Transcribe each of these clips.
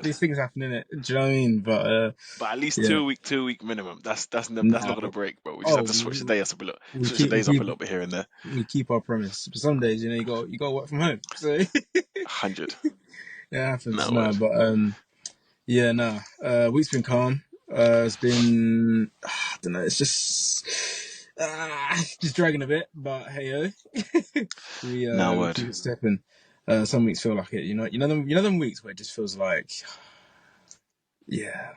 these things happen in it. Do you know what I mean? But at least Yeah, 2 week minimum. That's not nah. gonna break, bro. We just Oh, have to switch the days up a little, we switch the keep we days up a keep little bit here and there. we keep our promise. But some days, you got to work from home. So it 100. happens. No No, word. but yeah, no. Week's been calm. It's been I don't know. It's just dragging a bit. But hey, No we word. keep it stepping. Some weeks feel like it. Them weeks where it just feels like yeah.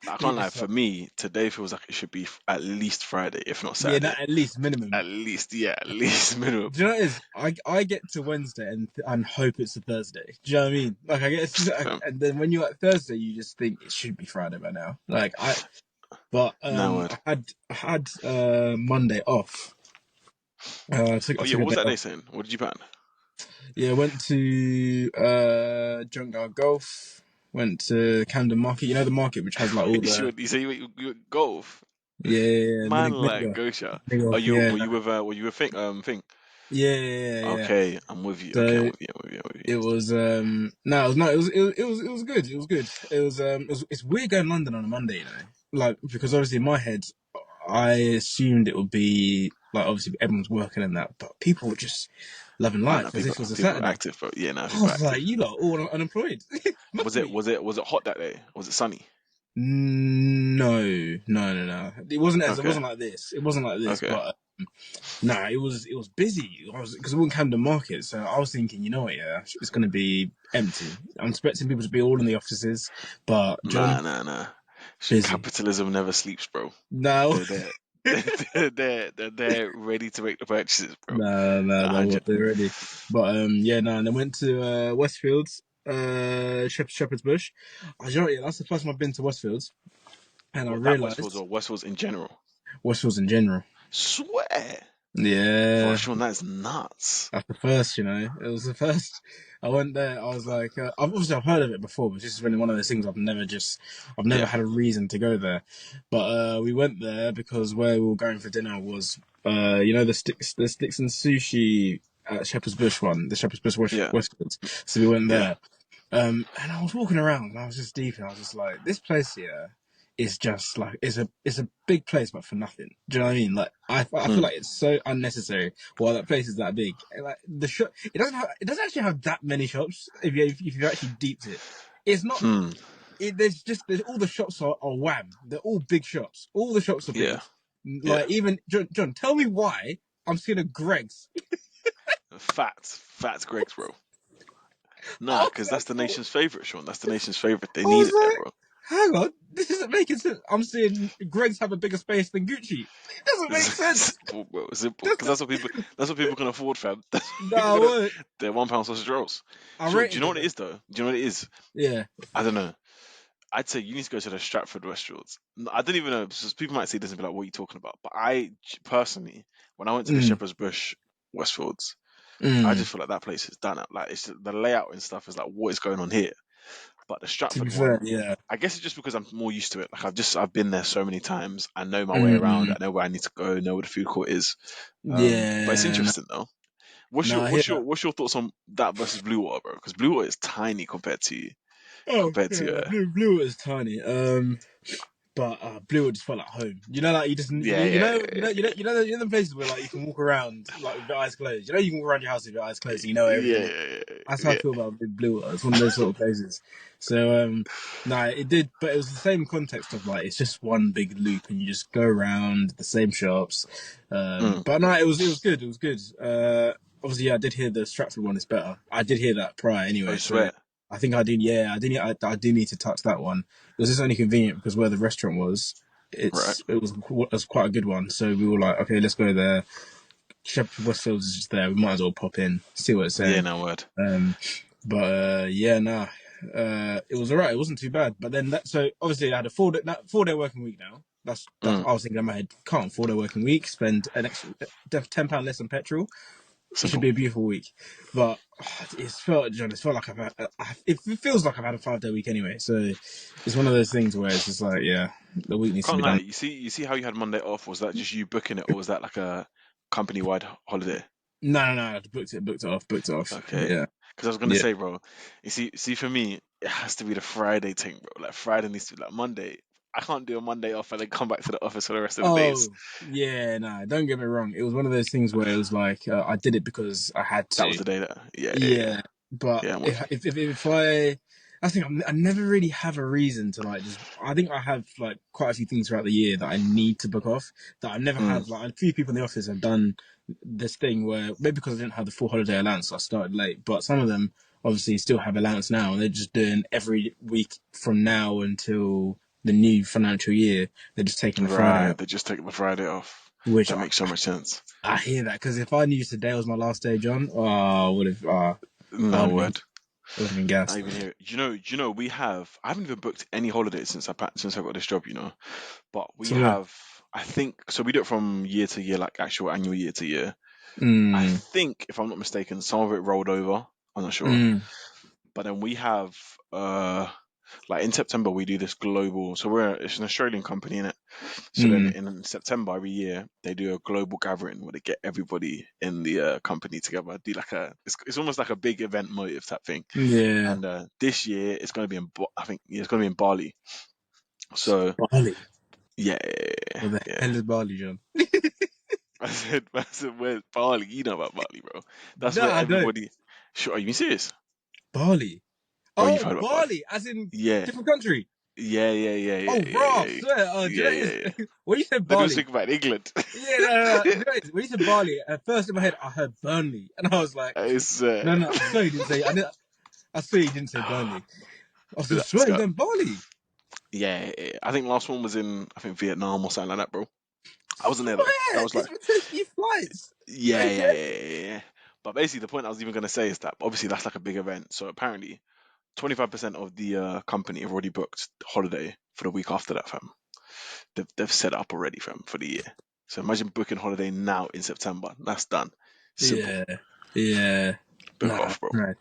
I You can't lie. just For like me, today feels like it should be at least Friday, if not yeah, Saturday. that at least minimum. At least, yeah, at least minimum. Do you know what it is? I get to Wednesday and hope it's a Thursday. Do you know what I mean? Like I get Um, and then when you're at Thursday, you just think it should be Friday by now. But no word. I had Monday off. I Oh yeah, took a what was day that day off. saying? What did you plan? Yeah, went to Junkyard Golf. Went to Camden Market. You know the market which has like all you the should. You say you went golf. yeah Man, mini like golf, Gosha. mini Are golf. you? Yeah, Were you a thing? yeah. Okay, I'm with you. Okay, I'm So with you. I'm with you. I'm with you. it was no, it was no, it was good. It was good. It's weird going to London on a Monday, like because obviously in my head I assumed it would be like obviously everyone's working and that, but people were just loving Oh no, life as if people it was a people are Saturday. active, bro. Yeah, no, I people are was active. like, you lot all unemployed. Was Must it be. was it was it hot that day? Was it sunny? No. It Okay, wasn't like this. It wasn't like this, okay. but nah, it was busy. I was because we were in Camden Market, so I was thinking, you know what, yeah, it's going to be empty. I'm expecting people to be all in the offices, but Nah, John, nah, nah. busy. Capitalism never sleeps, bro. No, They're there. They're there, ready to make the purchases, bro. no, A they're hundred. they're ready. But yeah, no, and I went to Westfields, Shepherd's Bush. You know what, yeah, that's the first time I've been to Westfields, and I What that Westfields realised or Westfields in general? Westfields in general. Swear. For Yeah, sure, that's nuts. that's the first, It was the first. I went there. I was like, I've heard of it before, but this is really one of those things I've never Yeah, had a reason to go there. But we went there because where we were going for dinner was, the sticks and sushi at Shepherd's Bush one, the Shepherd's Bush yeah, Westfields. So we went yeah. there. And I was walking around and I was just deep and I was just like, this place here is just like, it's a big place, but for nothing. Do you know what I mean? Like, I feel Mm, like it's so unnecessary while that place is that big. And, like, the shop, it doesn't actually have that many shops if you've actually deeped it. It's not, mm, there's all the shops are wham. They're all big shops. All the shops are yeah, big. yeah. Like, even, John, tell me why I'm seeing a Greg's. Facts, Greg's, bro. Nah, I because that's the nation's favorite, Sean. That's the nation's favorite. They need was it there, like, bro. hang on, this isn't making sense. I'm seeing Greg's have a bigger space than Gucci. It doesn't make sense. Simple, bro. Simple. That's Because not, that's what people can afford, fam. That's what people no, can. what? They're £1 sausage rolls. I Sure. Do you rated know it what it though. is, though? Do you know what it is? Yeah. I don't know. I'd say you need to go to the Stratford restaurants. I don't even know. Because people might see this and be like, "What are you talking about?" But I personally, when I went to the Mm, Shepherd's Bush Westfields, I mm. just feel like that place is done up. Like it's the layout and stuff is like, what is going on here? But the To be Stratford fair, one, yeah. I guess it's just because I'm more used to it. Like I've been there so many times. I know my way around. Mm, I know where I need to go. Know where the food court is. But it's yeah. No, interesting though. What's no, your I hear what's your that. what's your thoughts on that versus Blue Water, bro? Because Blue Water is tiny Oh, compared to yeah. Blue is tiny. But Blue would just felt like home. Like you just yeah, yeah, yeah, the places where like you can walk around like with your eyes closed. You can walk around your house with your eyes closed and you know yeah, everything. yeah, That's how I yeah, feel about Big Blue. It's one of those sort of places. So no, it did, but it was the same context of like it's just one big loop and you just go around the same shops. yeah. But no, it was good. It was good. Obviously, yeah, I did hear the Stratford one is better. I did hear that prior I anyway. So swear. I think I did. Yeah, I do need to touch that one. It was just only convenient because where the restaurant was, Right. it was quite a good one. So we were like, okay, let's go there. Shepherd Westfield is just there. We might as well pop in, see what it's Yeah, saying. no word. Um, but yeah, nah, it was alright. It wasn't too bad. But then so obviously I had a 4 day working week now. That's Mm, what I was thinking in my head. Can't 4 day working week. Spend an extra £10 less on petrol. It should simple. be a beautiful week. But John. It felt like it feels like I've had a 5 day week anyway. So it's one of those things where it's just like, yeah, the week needs to Can't be lie. done. You see how you had Monday off. Was that just you booking it, or was that like a company wide holiday? No, no, no. Booked it off. Okay. Yeah, Because I was gonna yeah. say, bro, you see, for me, it has to be the Friday thing, bro. Like Friday needs to be like Monday. I can't do a Monday off and then come back to the office for the rest of the days. Oh, yeah. No, don't get me wrong. It was one of those things where it was like I did it because I had That was to. the day that, yeah, yeah, yeah, Yeah, but yeah. I'm with you. I think I never really have a reason to like just. I think I have like quite a few things throughout the year that I need to book off that I never Mm, have. Like a few people in the office have done this thing where maybe because I didn't have the full holiday allowance, I started late. But some of them obviously still have allowance now, and they're just doing every week from now until the new financial year. They're just taking a Friday right. off, They just take the Friday off. which That makes so much sense. I hear that because if I knew today was my last day, John, oh, I would have. I No would have been word. I would have been I gassed. even hear it. We have. I haven't even booked any holidays since I got this job. But we So yeah. have. I think so. We do it from year to year, like actual annual year to year. I Mm, think, if I'm not mistaken, some of it rolled over. I'm not sure. mm, But then we have, like in September, we do this global. So it's an Australian company in it. So then mm. in September every year, they do a global gathering where they get everybody in the company together. Do like it's almost like a big event motive type thing. Yeah. And this year it's going to be I think it's going to be in Bali. So Bali. yeah, yeah, What the yeah. hell is Bali, John? I said, where's Bali? You know about Bali, bro. That's No, where I don't. everybody. Sure, are you serious? Bali. Oh, you've Oh, heard about Bali? Bali, as in Yeah, different country. yeah, yeah, yeah, yeah, Oh, yeah, bro, I yeah, swear. Do you yeah, know yeah, what yeah. it is? When you said They don't Bali, speak about England. yeah, no, no, no. Do you know what it is? When you said Bali, at first in my head, I heard Burnley, and I was like, It's no, no, I swear you didn't say. I swear you didn't say Burnley. I let's swear you go. going Bali. Yeah, yeah, yeah. I think last one was in Vietnam or something like that, bro. I wasn't there though. That Swear, was it's like been taking you flights. yeah, yeah, Okay. yeah, yeah, yeah. But basically, the point I was even gonna say is that obviously that's like a big event. So apparently, 25% of the company have already booked holiday for the week after that, fam. They've set up already, fam, for the year. So imagine booking holiday now in September. That's done. Simple. Yeah, yeah. Book Nah, off, bro. right.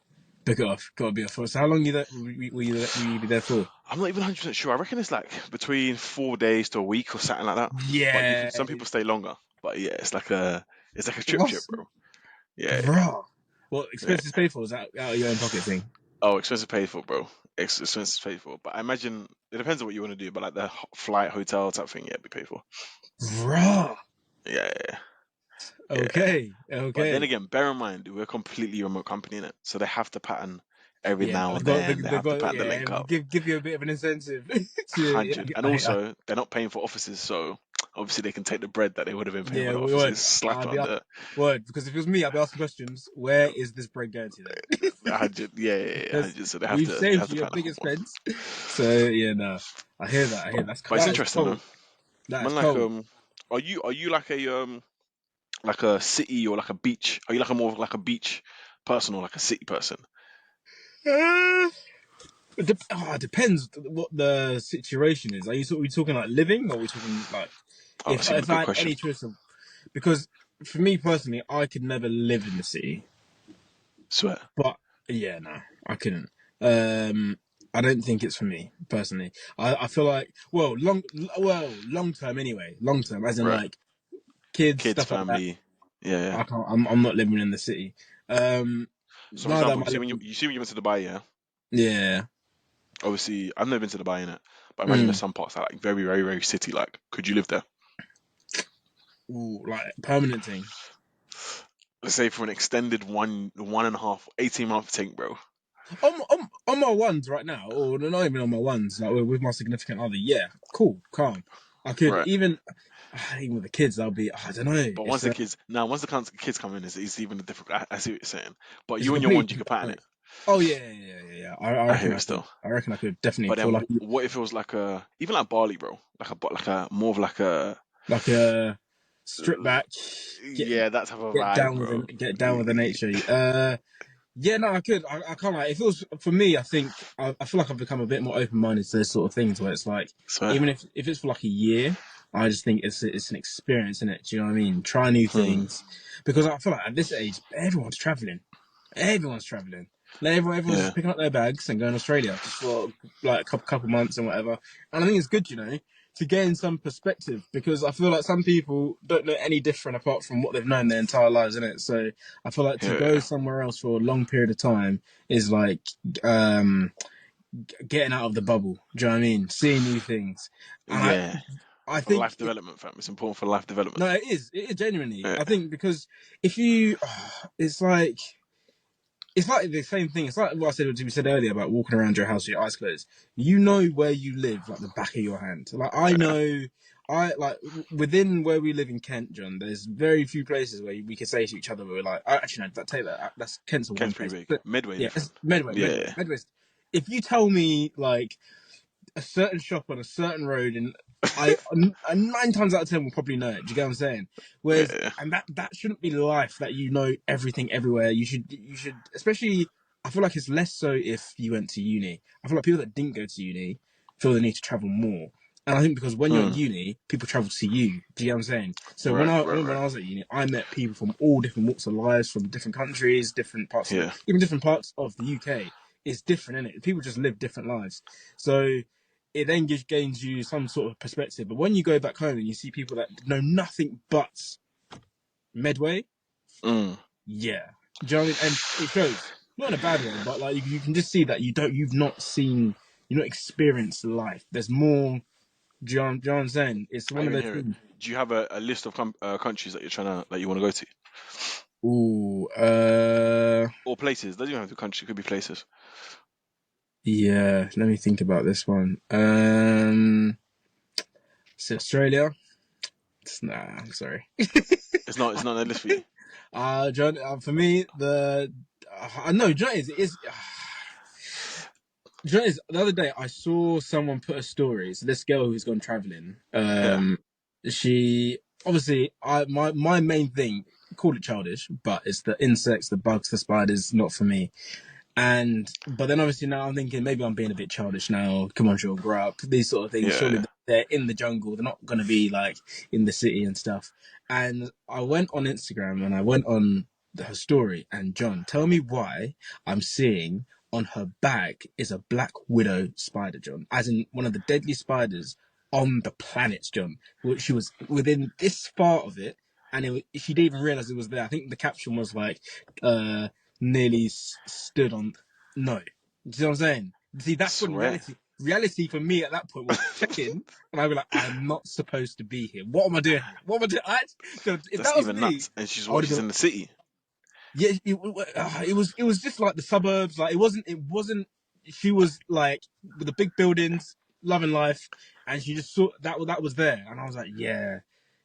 Pick it off. Gotta be off. So how long you there, will you be there for? I'm not even 100% sure. I reckon it's like between 4 days to a week or something like that. But Yeah. some people stay longer. But yeah, it's like a trip, What? bro. Yeah, yeah, Bro. What yeah. expenses paid for? Is that out of your own pocket thing? Oh, expenses paid for, bro. Expenses paid for. But I imagine it depends on what you want to do. But like the flight, hotel type thing, yeah, be paid for. Bro. Yeah, yeah, yeah. Okay. But then Okay. again, bear in mind we're a completely remote company in it, so they have to pattern every Yeah, now they and got they, then. They they have to got pattern the yeah, link up. give you a bit of an incentive to yeah, 100. And I, also, they're not paying for offices, so obviously they can take the bread that they would have been paying for yeah, the we offices, would. slap I'd it be on up the word because if it was me, I'd be asking questions. Where is this break going to then? 100. Yeah, yeah, yeah, Because 100. So we've they saved have to you a pattern big the whole one. expense. So yeah, no, I hear that. I hear But it's that is interesting, cold. though. That is Man, like cold. are you like a city or like a beach? Are you like a more of like a beach person or like a city person? Uh, it depends what the situation is. Are we talking like living, or are we talking like Oh, that's even a if I good had question. any choice of because for me personally, I could never live in the city. Swear. But yeah, no, I couldn't. Um, I don't think it's for me personally. I feel like long term anyway. Long term, as in Right. like kids Kids, stuff like that. family. Yeah, yeah. I can't. I'm not living in the city. So, for Neither example, am I living. you see when you went to Dubai, yeah. Yeah. Obviously, I've never been to Dubai in it, but I imagine there's Mm. some parts that are like very, very, very city. Like, could you live there? Ooh, like permanent thing. Let's say for an extended 1.5, 18-month thing, bro. On my ones right now, or not even on my ones, like with my significant other. Yeah, cool, calm. I could Right. even with the kids. I'll be. I don't know. But once the kids come in, it's even a different. I see what you're saying. But It's a you and your completely ones, you could different pattern it. dynamic. Oh yeah, yeah, yeah, yeah, yeah. I I reckon hear I it could. still. I reckon I could definitely But for then, like what if it was like even like Bali, bro? Like a more of like a a strip uh, back, get yeah, that type of vibe, bro. get down with the nature. Yeah, no, I could. I can't like. If it was for me, I think I feel like I've become a bit more open minded to those sort of things where it's like Swear. even if it's for like a year, I just think it's an experience in it. Do you know what I mean? Try new Hmm. things because I feel like at this age, everyone's traveling. Everyone's traveling. Like everyone's Yeah. just picking up their bags and going to Australia just for like a couple months and whatever. And I think it's good, you know. to gain some perspective, because I feel like some people don't know any different apart from what they've known their entire lives, innit? So I feel like to go Yeah, somewhere else for a long period of time is like um, getting out of the bubble. Do you know what I mean? Seeing new things, and yeah. I For think life development, fam. It's important for life development. no, it is. It is genuinely. Yeah, I think because if you, it's like it's like the same thing. It's like what we said earlier about walking around your house with your eyes closed. You know where you live, like the back of your hand. Like I yeah. know, I like within where we live in Kent, John. There's very few places where we can say to each other, we're like, actually, no, take that. That's Kent's a one Kent's pretty place. big. But Medway yeah, it's different. Medway, Medway, Yeah, Medway. If you tell me like a certain shop on a certain road, and I 9 times out of 10 will probably know it. Do you get what I'm saying? Whereas, yeah. and that shouldn't be life, that you know everything everywhere. You should, especially. I feel like it's less so if you went to uni. I feel like people that didn't go to uni feel the need to travel more. And I think because when you're at Hmm. uni, people travel to see you. Do you get what I'm saying? So Right, right, when right. I was at uni, I met people from all different walks of lives, from different countries, different parts of Yeah. even different parts of the UK. It's different, isn't it? People just live different lives. So it then gains you some sort of perspective. But when you go back home and you see people that know nothing but Medway, Mm. yeah, do you know what I mean? And it shows, not in a bad way, but like you can just see that you've not seen, you've not experienced life. There's more. Do you know what I'm saying? It's I one of even those hear it. things. Do you have a list of countries that you're trying to that you want to go to, Ooh, or places? Doesn't even have to be country. It could be places. yeah. Let me think about this one. So Australia. Nah, I'm sorry. It's not on the list for you. John, for me, I know, John is. John is the other day I saw someone put a story. So this girl who's gone traveling, Yeah, she obviously my main thing, call it childish, but it's the insects, the bugs, the spiders, not for me. And but then obviously now I'm thinking maybe I'm being a bit childish now. Come on, Joel, grow up. These sort of things. Surely yeah. they're in the jungle. They're not gonna be like in the city and stuff. And I went on Instagram and I went on her story. And John, tell me why I'm seeing on her bag is a black widow spider, John, as in one of the deadly spiders on the planet, John. She was within this far of it, and she didn't even realize it was there. I think the caption was like, nearly stood on. No, do you know what I'm saying? See, I that's when swear. reality for me at that point was checking, and I'd be like, I'm not supposed to be here. What am I doing here? What am I doing? If That's that was even me, nuts. And she's I would what? have She's been. in the city. Yeah, it was just like the suburbs. Like it wasn't. She was like with the big buildings, loving life, and she just saw that was there, and I was like, yeah,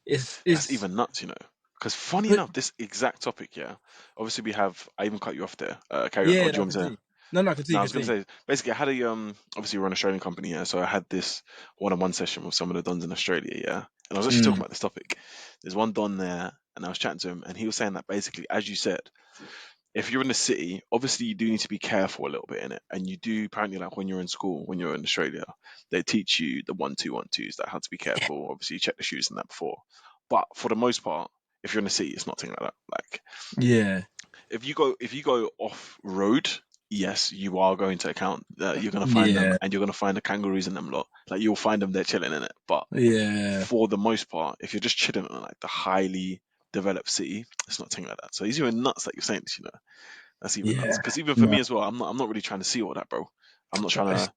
That's it's. even nuts, you know. Because funny But enough, this exact topic, yeah. Obviously, we have. I even cut you off there. Carry on. yeah, Or do no, you want me to? continue. No, No, continue, I was gonna continue. say basically I had a obviously we're an Australian company, yeah. So I had this one-on-one session with some of the dons in Australia, yeah. And I was actually talking Mm, about this topic. There's one don there, and I was chatting to him, and he was saying that basically, as you said, if you're in the city, obviously you do need to be careful a little bit in it, and you do apparently like when you're in school, when you're in Australia, they teach you the 1 2 1 2s, that how to be careful. Obviously, you check the shoes and that before, but for the most part, if you're in the city, it's not thing like that. Like yeah, if you go off road, yes, you are going to account that you're going to find them, yeah, and you're going to find the kangaroos in them lot. Like you'll find them there chilling in it. But yeah, for the most part, if you're just chilling in like the highly developed city, it's not thing like that. So it's even nuts that you're saying this, you know. That's even nuts. yeah. Because even for No, me as well, I'm not really trying to see all that, bro. I'm not trying it's, to.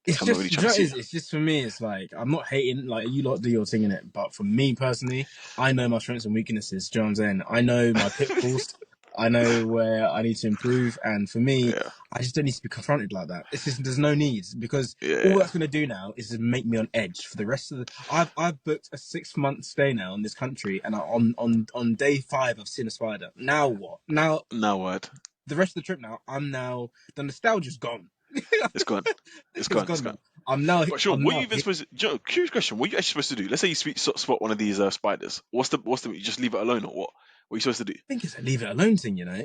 it's I'm not really just, you trying to know, see it. it's just for me. It's like I'm not hating. Like you lot do your thing in it, but for me personally, I know my strengths and weaknesses. Do you know what I'm saying? I know my pitfalls. I know where I need to improve, and for me, Yeah, I just don't need to be confronted like that. It's just there's no need because all yeah. that's going to do now is to make me on edge for the rest of the. I've booked a 6 month stay now in this country, and on day 5 I've seen a spider. Now what? Now No word. the rest of the trip now, I'm now the nostalgia's gone. It's gone. It's It's gone. It's gone gone. now. I'm now But Sean, I'm what are you now even hit. supposed to? Joe, curious question. What are you actually supposed to do? Let's say you spot one of these spiders. You just leave it alone or what? What are you supposed to do? I think it's a leave it alone thing, you know.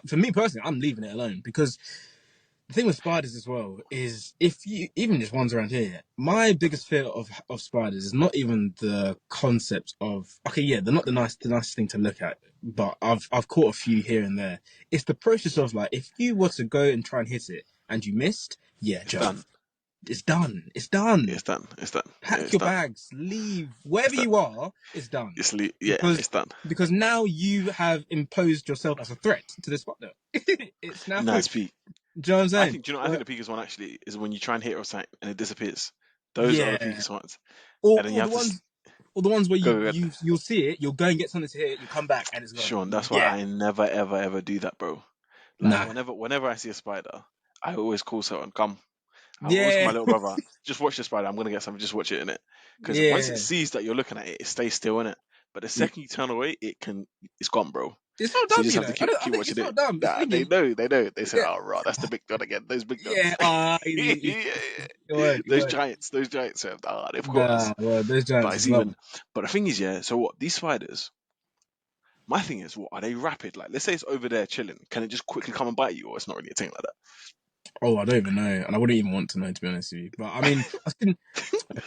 For me personally, I'm leaving it alone because the thing with spiders as well is if you even just ones around here, my biggest fear of spiders is not even the concept of okay, yeah, they're not the nicest thing to look at, but I've caught a few here and there. It's the process of like if you were to go and try and hit it and you missed, yeah, It's Joe, done. it's done. It's done. It's done. It's done. Yeah, Pack it's your done. bags, leave wherever It's done. you are. It's done Yeah, because it's done. now you have imposed yourself as a threat to this partner. It's now. No, Do it's peak. you know what I'm I saying? think. Do you know? I think the peakest one actually is when you try and hit it or something and it disappears. Those are the Yeah, peakest ones. or And then you or the have to ones or the ones where go again. you'll see it, you'll go and get something to hit, you come back and it's gone. Sean, that's why Yeah, I never ever ever do that, bro. Like nah, whenever I see a spider, I always call someone, come. I always call yeah, my little brother, just watch the spider. I'm gonna get something. Just watch it in it. Because once it yeah. sees that you're looking at it, it stays still in it. But the second you turn away, it's gone, bro. It's not So you dumb, just you have to know. I keep think watching it's it. not dumb. The Nah, thing is, they know. They say, yeah, oh, right, that's the big dog again. Those big dogs. yeah. Yeah, You won't, you won't. those giants. Ah, they've got us. Nah, well, those But giants it's is love. even. But the thing is, yeah. So what? These spiders. My thing is, what are they rapid? Like, let's say it's over there chilling. Can it just quickly come and bite you, or it's not really a thing like that? Oh, I don't even know, and I wouldn't even want to know, to be honest with you. But I mean, I think,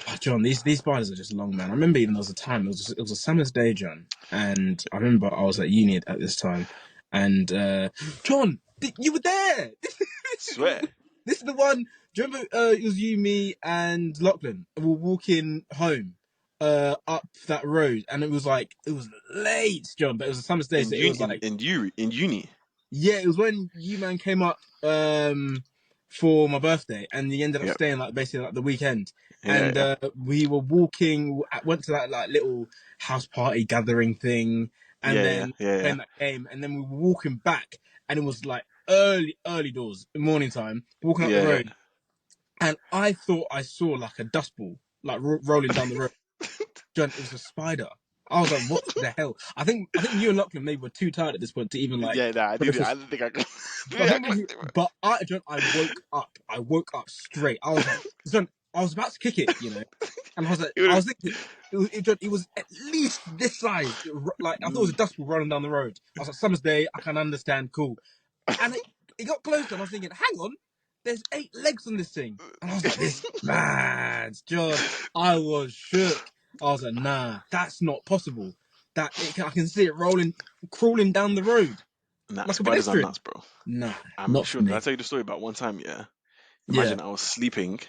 oh, John, these spiders are just long, man. I remember even there was a time it was a summer's day, John, and I remember I was at uni at this time, and John, you were there. Swear. This is the one. Do you remember? It was you, me, and Lachlan. We were walking home, up that road, and it was late, John, but it was a summer's day, In so it uni, was like, in uni. yeah, it was when you man came up for my birthday, and you ended up Yep. staying like basically like the weekend, Yeah, and yeah, we were walking, went to that like little house party gathering thing, and yeah, yeah, then yeah, yeah, playing that game, and then we were walking back, and it was like early doors, morning time, walking up the yeah, yeah. road, and I thought I saw like a dust ball like rolling down the road. John, it was a spider. I was like, what the hell? I think you and Lachlan maybe were too tired at this point to even like Yeah, nah, I did it. process. I didn't think I could. I Yeah, I think could maybe, but John, I woke up. I woke up straight. I was like, John, I was about to kick it, you know, and it would I have. was thinking, John, it was at least this size. Like I thought it was a dust ball running down the road. I was like, summer's day, I can understand, cool. And it got closer, and I was thinking, hang on, there's 8 legs on this thing, and I was like, this mad, John. I was shook. I was like, nah, that's not possible. I can see it rolling, crawling down the road Nah, like a spiders are pedestrian. nuts, bro. Nah, I'm not for sure. Did I me. tell you the story about one time? Yeah. Yeah. Imagine I was sleeping.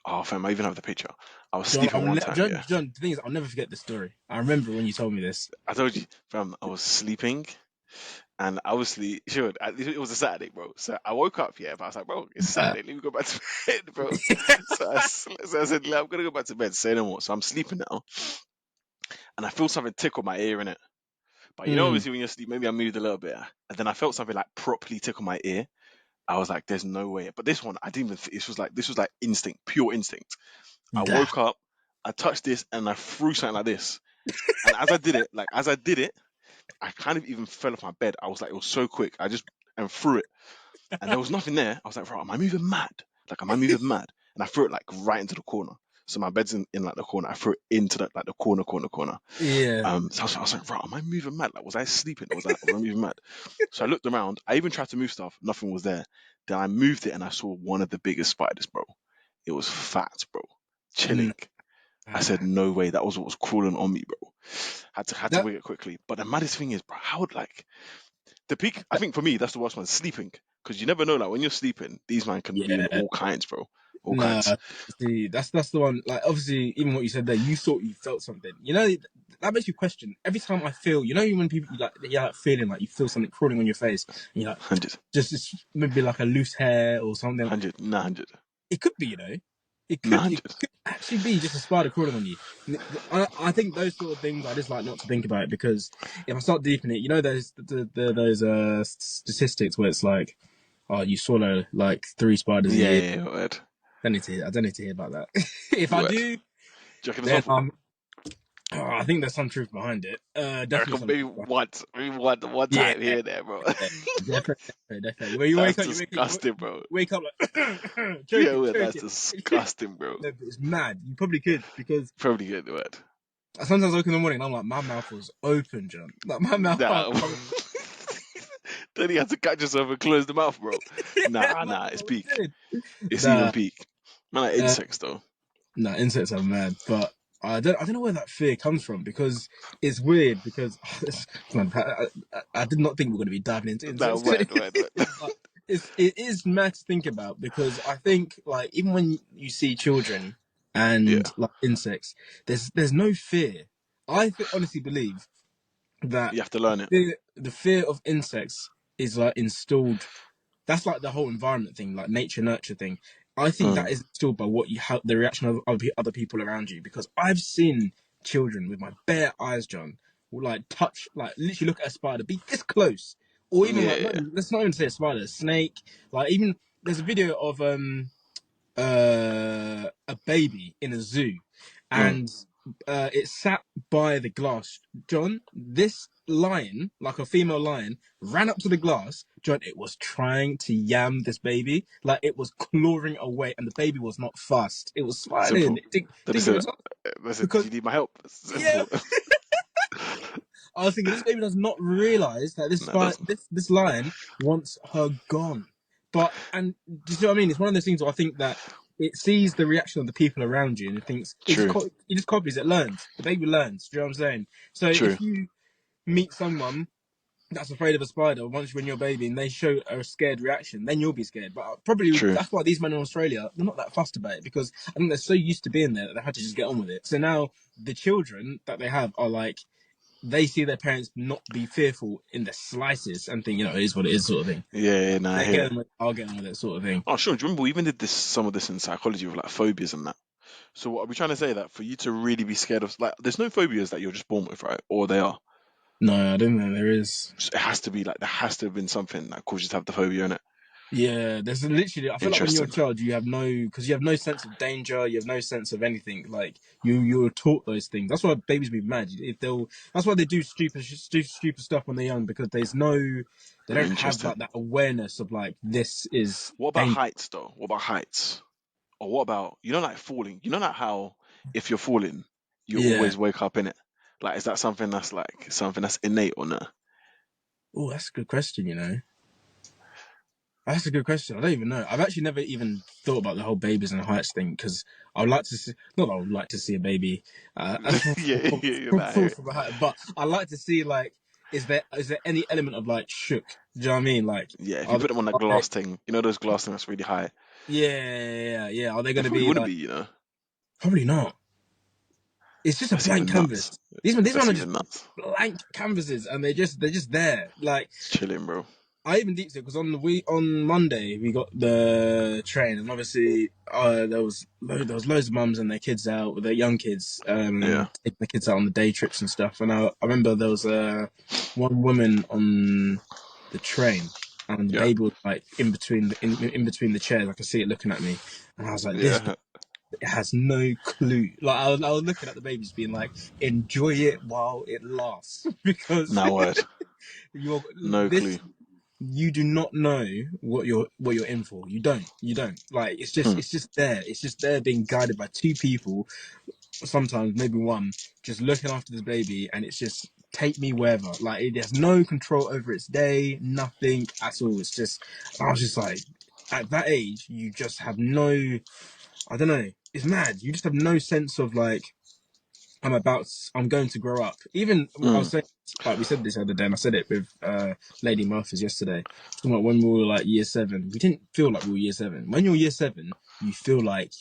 Oh, fam, I even have the picture. I was John, sleeping one time. Yeah. John, the thing is, I'll never forget this story. I remember when you told me this. I told you, fam. I was sleeping, and obviously, sure, it was a Saturday, bro. So I woke up, yeah, but I was like, bro, it's Uh, Saturday. Let me go back to bed, bro. So I said, "Yeah, I'm gonna go back to bed. Say no more." So I'm sleeping now, and I feel something tickle my ear in it. But you know, mm, obviously, when you're asleep, maybe I moved a little bit, and then I felt something like properly tickle my ear. I was like, "There's no way." But this one, I didn't even. This was like instinct, pure instinct. I nah. woke up, I touched this, and I threw something like this. And as I did it, I kind of even fell off my bed. I was like, it was so quick. I just and threw it, and there was nothing there. I was like, right, am I moving mad? Like, am I moving mad? And I threw it like right into the corner. So my bed's in like the corner. I threw it into the like the corner. Yeah. So I was like, right, am I moving mad? Like, was I sleeping? Was I moving mad? So I looked around. I even tried to move stuff. Nothing was there. Then I moved it and I saw one of the biggest spiders, bro. It was fat, bro, Nah. chilling. I said, no way, that was what was crawling on me, bro. Had to That, wait it quickly. But the maddest thing is, bro, how would like the peak? I think for me, that's the worst one. Sleeping, because you never know. Like when you're sleeping, these man can be in yeah. all kinds, bro. All Nah. kinds. See, that's the one. Like, obviously, even what you said there, you thought you felt something. You know, that makes you question. Every time I feel, you know, when people like, you're like feeling like you feel something crawling on your face, and you're like, 100, just maybe like a loose hair or something. 100, 900, It could be, you know, it 900. could actually be just a spider crawling on you. I think those sort of things I just like not to think about it because if I start deep in it, you know, there's those statistics where it's like, oh, you swallow like 3 spiders a Yeah, year. yeah, word, I don't need to hear about that. If I word. do, Do you reckon it's then awful? I think there's some truth behind it. I Definitely reckon some maybe truth behind once, one it. time Yeah, here and there, bro. yeah, definitely. When you That's wake up, disgusting, bro. wake up like Yeah, choking, word, that's choking. disgusting, bro. No, but it's mad. You probably could because Probably good, word. I sometimes wake in the morning and I'm like, my mouth was open, John. Like my mouth can't Nah. cover. Then you have to catch yourself and close the mouth, bro. Nah, Like, nah, it's what are you peak. doing? It's even Nah, peak. Man, like uh, insects though. nah, insects are mad, but I don't know where that fear comes from because it's weird because man, I did not think we were going to be diving into Nah, insects today. word. But it is mad to think about because I think like even when you see children and Yeah, like insects, there's no fear. Honestly believe that you have to learn it. the fear of insects is like installed. That's like the whole environment thing, like nature nurture thing. I think that Mm. is instilled by what you have, the reaction of other people around you. Because I've seen children with my bare eyes, John, will like touch, like literally look at a spider, be this close, or even like Yeah. let's not even say a spider, a snake. Like even there's a video of a baby in a zoo, Mm. and it sat by the glass. John, this lion, like a female lion, ran up to the glass. John, it was trying to yam this baby, like it was clawing away, and the baby was not fast. It was smiling. Simple. It Then didn't give a listen, top listen. Do because you need my help? yeah, Simple. I was thinking this baby does not realize that No, it doesn't. this lion wants her gone. But and do you see what I mean? It's one of those things where I think that it sees the reaction of the people around you and it thinks True. it just copies, it learns. The baby learns. Do you know what I'm saying? So True. if you meet someone that's afraid of a spider once when you're a baby and they show a scared reaction, then you'll be scared. But probably True. that's why these men in Australia, they're not that fussed about it because I think they're so used to being there that they had to just get on with it. So now the children that they have are like they see their parents not be fearful in the slightest and think, it is what it is, sort of thing. Yeah, no, I They hear get it. on with, I'll get on with it, sort of thing. Oh, sure. Do you remember we even did this some of this in psychology with like phobias and that? So what are we trying to say that for you to really be scared of like there's no phobias that you're just born with, right? Or they are. No, I don't think there is. So it has to be like there has to have been something that caused you to have the phobia in it. Yeah, there's literally. I feel like when you're a Interesting. child, because you have no sense of danger, you have no sense of anything. Like you're taught those things. That's why babies be mad. If they'll, that's why they do stupid stuff when they're young because they don't have Interesting. like that awareness of like this is What about dangerous. heights though? What about heights? Or what about like falling? You know like how if you're falling, you Yeah. always wake up in it. Like is that something that's like something that's innate or not? Oh, that's a good question. That's a good question. I don't even know. I've actually never even thought about the whole babies and heights thing because I would like to see. Not that I would like to see a baby Yeah, yeah, yeah, nah, I hear fall it. from a height, but I like to see like, is there any element of like shook? Do you know what I mean? Like, Yeah, if you are they, put them on that are they glass thing, those glass things that's really high. yeah. Are they They going to probably be wouldn't like? be. Probably not. It's just a That's blank even nuts. canvas. These men That's are just even nuts. blank canvases, and they're just there. Like Chilling, bro. I even deeped it because on Monday we got the train and obviously there was loads of mums and their kids out with their young kids Yeah, taking the kids out on the day trips and stuff and I remember there was one woman on the train and the yeah, baby was like in between the chairs. I could see it looking at me and I was like this yeah. has no clue. Like I was looking at the baby just being like enjoy it while it lasts because Now word. you're No clue. this you do not know what you're in for. You don't like Hmm. it's just there being guided by two people, sometimes maybe one, just looking after this baby, and it's just take me wherever. Like it has no control over its day, nothing at all. It's just I was just like at that age you just have no, I don't know, it's mad, you just have no sense of like I'm going to grow up. Even I Hmm. was saying, like we said this the other day, and I said it with Lady Murphys yesterday. Talking about when we were like year seven, we didn't feel like we were year seven. When you're year seven, you feel like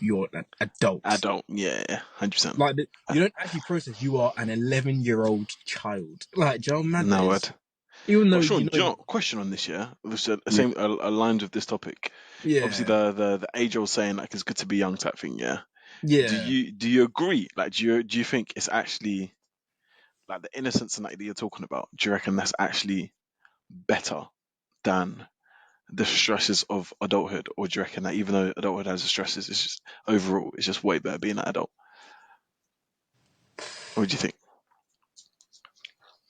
you're an adult. Adult. Yeah, 100%. Like you don't actually process you are an 11-year-old child. Like Joe mad that Now word. is. Even though But you Sean, do you know, know what, question on this? Yeah, this the yeah, same aligned with this topic. Obviously, yeah, the age old saying like it's good to be young type thing. Yeah. yeah. Do you agree? Like, do you think it's actually like the innocence and that you're talking about? Do you reckon that's actually better than the stresses of adulthood, or do you reckon that even though adulthood has the stresses, it's just overall it's just way better being an adult? What do you think?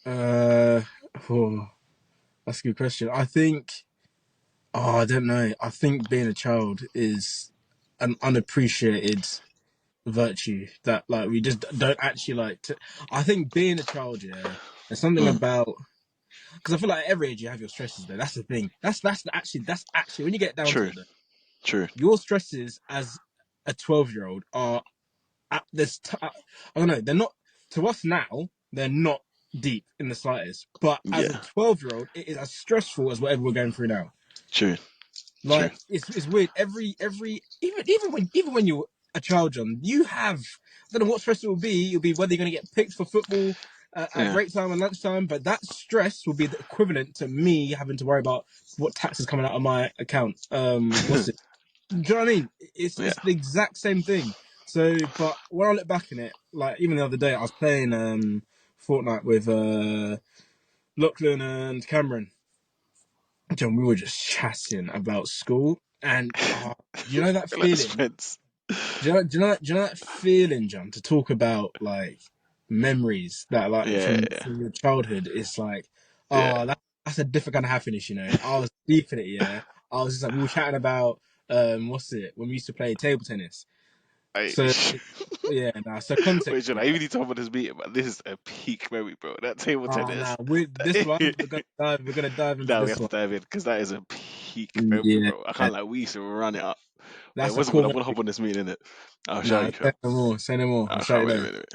Uh, oh, that's a good question. I think. Oh, I don't know. I think being a child is an unappreciated virtue that like we just don't actually like to. I think being a child, yeah, there's something Mm, about because I feel like at every age you have your stresses. Though that's the thing. That's actually when you get down to true, it, though, true. your stresses as a 12-year-old are at this. I don't know. They're not to us now. They're not deep in the slightest. But as a Yeah, 12-year-old, it is as stressful as whatever we're going through now. True. True. Like it's weird. Every even when you're a child, John, you have I don't know what stress it will be. It'll be whether you're going to get picked for football at Yeah. break time and lunchtime. But that stress will be the equivalent to me having to worry about what tax is coming out of my account. What's it? Do you know what I mean? Yeah. It's the exact same thing. So, but when I look back in it, like even the other day, I was playing Fortnite with Lachlan and Cameron. John, we were just chatting about school, and you know that We're like feeling. friends. Do you know that feeling, John, to talk about like memories that like Yeah. from your childhood? It's like, Yeah. that's a different kind of happiness, you know. I was deep in it, yeah. I was just like we were chatting about what's it when we used to play table tennis. I, So yeah, nah. So context, wait, should I yeah. even need to hop on this meeting? But this is a peak memory, bro. That table Oh, nah. tennis. With this one, we're gonna dive into Now we this have to one. dive in because that is a peak memory, Yeah, bro. I can't like we used to run it up. Wait, that's a what's it called? core I'm gonna memory. hop on this meeting in it. I'll show Nah, you, fam. say no more. I'll show Fam, you wait a later. minute.